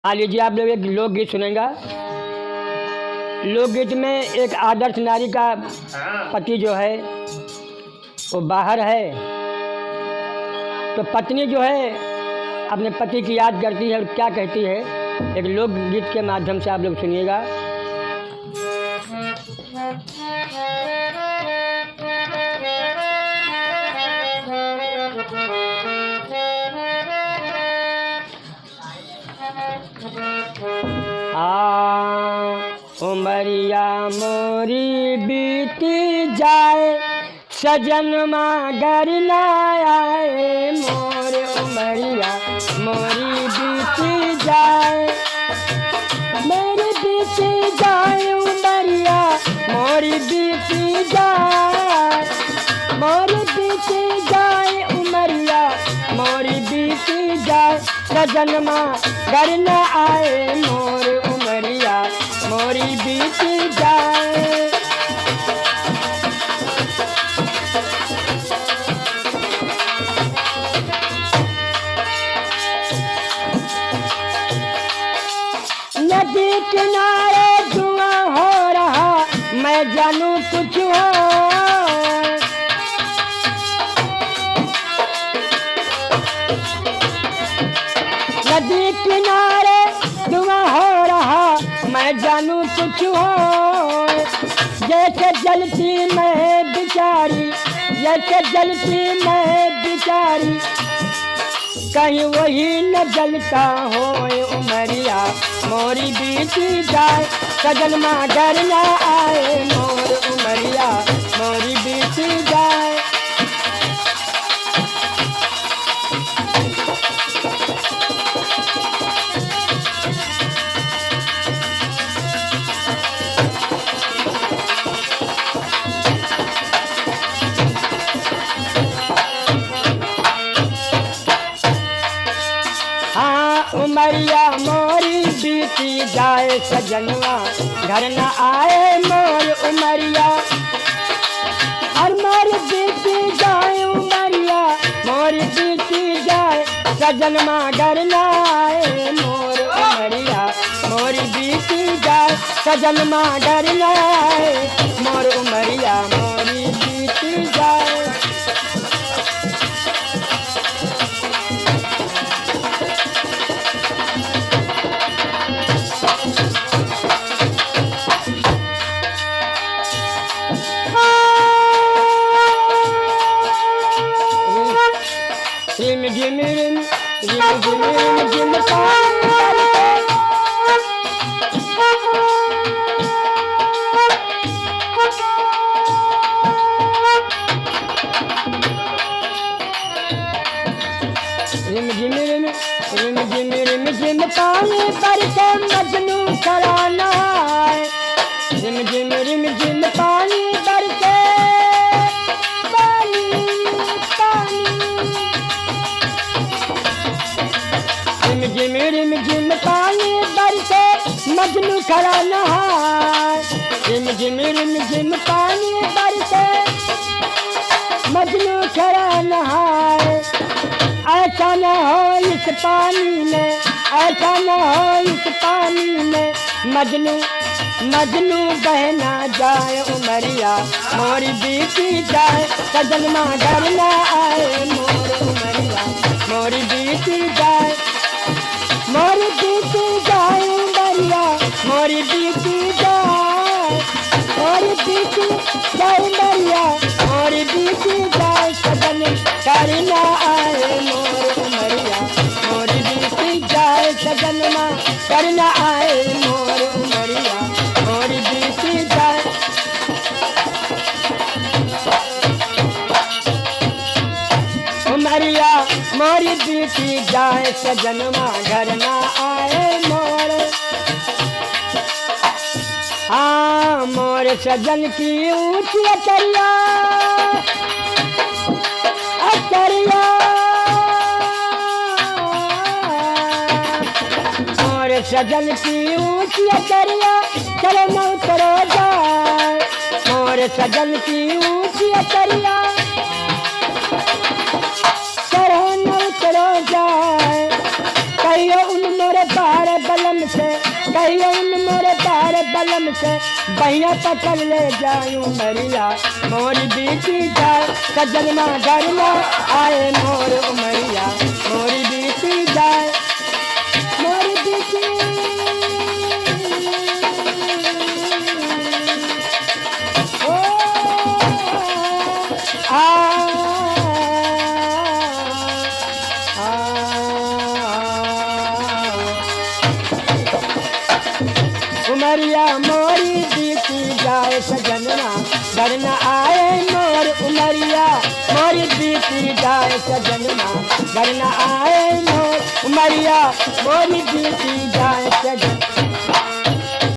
मान लीजिए आप लोग एक लोकगीत सुनेंगे। लोकगीत में एक आदर्श नारी का पति जो है वो बाहर है, तो पत्नी जो है अपने पति की याद करती है और क्या कहती है, एक लोकगीत के माध्यम से आप लोग सुनिएगा। उमरिया मोरी बीती जाए, सजन मगर न आए मोर। उमरिया मोरी बीती जाए, मेरी बीती जाए उमरिया मोरी बीती जाए, मोरी बीती जाए उमरिया मोरी बीती जाए, सजन मगर न आए मोर। उमरिया मोरी बीती जाए। नदी किनारे धुआं हो रहा, मैं जानू कुछ हो। नदी किनारे धुआं हो रहा, मैं जानू कुछ हो। जैसे जलती मैं बिचारी, जैसे जलती मैं बिचारी, कहीं वही न जलता हो। उमरिया मोरी बीती जाए, सजन मगर न आए मोर। उमरिया मोरी बीती जाए। उमरिया मोरी बीती जाए, सजनवा घर न आए मोर। उमरिया हर मोरी बीती जाए, उमरिया मोरी बीती जाए, सजनवा घर न आए मोर। उमरिया मोरी बीती जाए, सजनवा घर न आए मोर। उमरिया मोरी बीती जाए। रिम झिम रिम रिम झिम रिम झिम पानी पर के मजनू कराना है। रिम झिम पानी पर के पानी पानी। रिम झिम पानी पर के मजनू कराना है। रिम झिम पानी पर के मजनू कराना है। ऐसा न हो इस पानी में, ऐसा न हो इस पानी में, मजनू मजनू बह ना जाए। उमरिया मोरी बीती जाए, सजन मगर न आए मोर। उमरिया मोरी बीती जाए, मोरी बीती जाए उमरिया मोरी बीती जाए, मोरी बीती जाए उमरिया मोरी बीती जाए, सजन कर न आए मोर। उमरिया मोरी बीती जाए, सजन कर न आए मोर। उमरिया मोरी बीती जाए। उमरिया मोरी बीती जाए, सजनवा घर न आए मोर। हाँ मोर सजन की ऊंची अचरिया, अचरिया मोर सजन की ऊंची अचरिया, चलो न उतरो जाए। मोर सजन की ऊंची अचरिया, चलो न उतरो जाए। कहियो उन मोरे तार बलम से, कहियो उन मोरे तार बलम से, बहिया पकड़ ले जायूं मरिया, मोर बीती जाए सजनमा घर ना आए मोर उमरिया, मोर बीती जाए, मोर बीती ओ आ उमरिया मोरी बीती जाए सजनना घर न आए मोर उमरिया, मोरी बीती जाए सजनना घर न आए मोर उमरिया, मोरी बीती जाए सजन